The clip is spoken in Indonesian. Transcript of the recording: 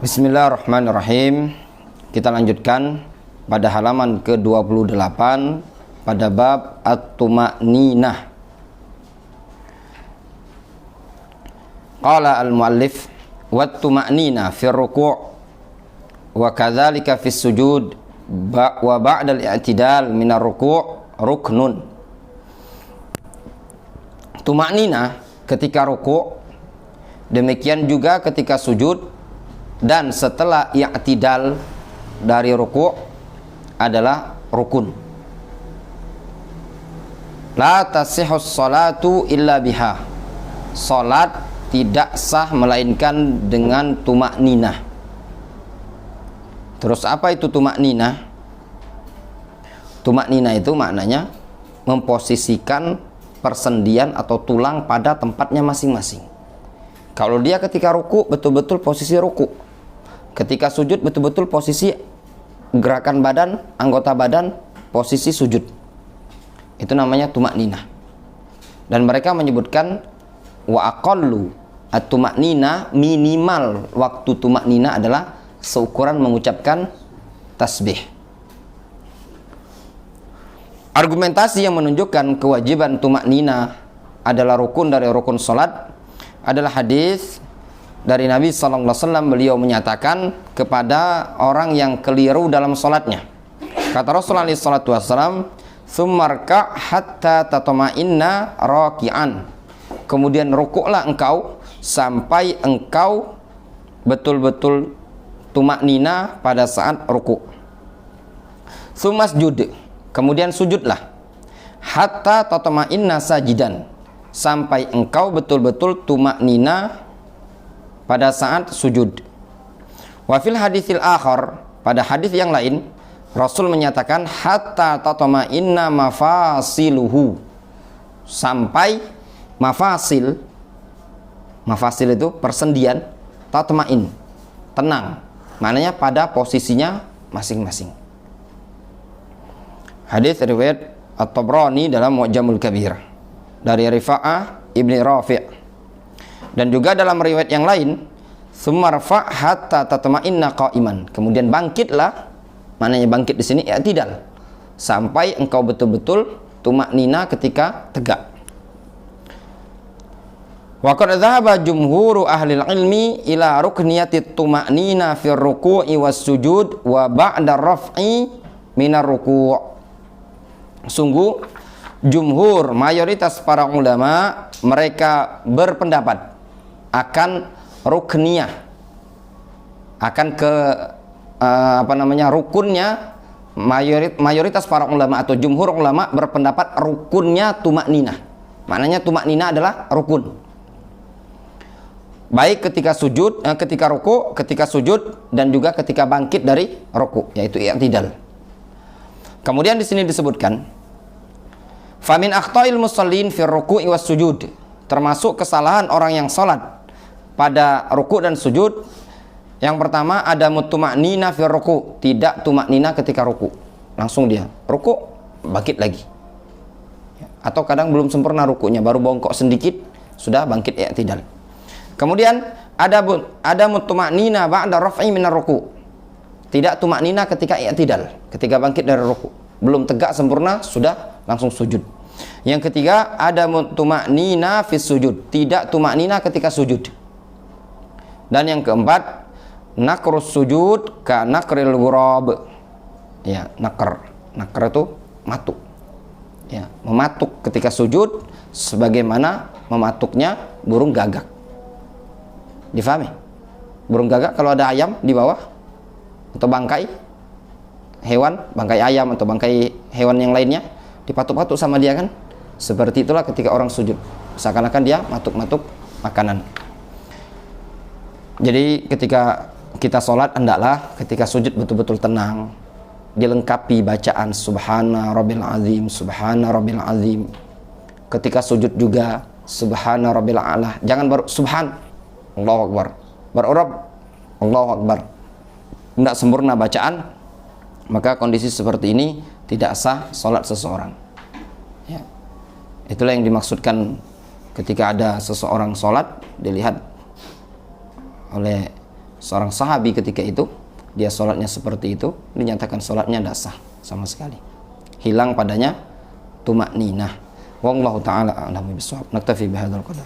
Bismillahirrahmanirrahim. Kita lanjutkan pada halaman ke-28 pada bab at-tuma'ninah. Qala al-muallif wat-tuma'ninah fi ruku' wa kadzalika fi sujud wa ba'da al-i'tidal min ar-ruku' ruknun. Tuma'ninah ketika ruku', demikian juga ketika sujud dan setelah i'tidal dari ruku' adalah rukun. La tasihhus salatu illa biha. Salat tidak sah melainkan dengan tuma'ninah. Terus apa itu tuma'ninah? Tuma'ninah itu maknanya memposisikan persendian atau tulang pada tempatnya masing-masing. Kalau dia ketika ruku betul-betul posisi ruku, ketika sujud betul-betul posisi gerakan badan, anggota badan, posisi sujud. Itu namanya tuma'ninah. Dan mereka menyebutkan wa aqallu at-tuma'ninah, minimal waktu tuma'ninah adalah seukuran mengucapkan tasbih. Argumentasi yang menunjukkan kewajiban tuma'ninah adalah rukun dari rukun salat adalah hadis dari Nabi SAW. Beliau menyatakan kepada orang yang keliru dalam salatnya. Kata Rasulullah SAW, "Tsummarka hatta tatma'inna raki'an." Kemudian rukuklah engkau sampai engkau betul-betul tuma'ninah pada saat rukuk. Tsumasjud, kemudian sujudlah. Hatta tatma'inna sajidan, sampai engkau betul-betul tuma'ninah pada saat sujud. Wa fil haditsil akhar, pada hadis yang lain Rasul menyatakan hatta tatma'inna mafasiluhu, sampai mafasil itu persendian, tatma'in, tenang, maknanya pada posisinya masing-masing. Hadis riwayat At-Tabrani dalam Mu'jamul Kabir dari Rifa'ah ibni Rafi'. Dan juga dalam riwayat yang lain, "Tsummarfa hatta tatma'inna qa'iman." Kemudian bangkitlah, maknanya bangkit di sini i'tidal, sampai engkau betul-betul tuma'ninah ketika tegak. Wa qad dhahaba jumhuru ahli ilmi ila rukniyatit tuma'ninah fi ruku'i was sujud wa ba'da raf'i minar ruku'. Sungguh jumhur, mayoritas para ulama, mereka berpendapat akan rukniyah, akan rukunnya. Mayoritas para ulama atau jumhur ulama berpendapat rukunnya tuma'ninah. Maknanya tuma'ninah adalah rukun. Baik ketika sujud, ketika ruku, ketika sujud, dan juga ketika bangkit dari ruku, yaitu i'tidal. Kemudian di sini disebutkan famin akhta'il musallin fi ruku'i was sujud, termasuk kesalahan orang yang salat pada ruku dan sujud. Yang pertama ada tuma'ninah fi ruku', tidak tuma'ninah ketika ruku, langsung dia ruku bangkit lagi. Atau kadang belum sempurna rukunya, baru bongkok sedikit sudah bangkit i'tidal. Kemudian ada tuma'ninah ba'da raf'i minar ruku', tidak tuma'ninah ketika i'tidal, ketika bangkit dari ruku, belum tegak sempurna sudah langsung sujud. Yang ketiga ada tuma'ninah fi sujud, tidak tuma'ninah ketika sujud. Dan yang keempat nakrus sujud ka nakril ghurab. Ya, nakr itu matuk. Ya, mematuk ketika sujud sebagaimana mematuknya burung gagak. Difahami? Burung gagak kalau ada ayam di bawah atau bangkai hewan, bangkai ayam atau bangkai hewan yang lainnya, dipatuk-patuk sama dia kan? Seperti itulah ketika orang sujud, seakan-akan dia matuk-matuk makanan. Jadi ketika kita sholat, hendaklah ketika sujud betul-betul tenang, dilengkapi bacaan subhana rabbil azim, subhana rabbil azim. Ketika sujud juga subhana rabbil a'la, jangan baru subhan, Allahu akbar, baru Rabb, Allahu akbar, tidak sempurna bacaan, maka kondisi seperti ini tidak sah sholat seseorang. Ya. Itulah yang dimaksudkan ketika ada seseorang sholat dilihat oleh seorang sahabi ketika itu, dia sholatnya seperti itu, dinyatakan sholatnya tidak sah sama sekali. Hilang padanya tumak ninah. Wallahu ta'ala a'lamu bishawab. Naktafi bihadzal qadar.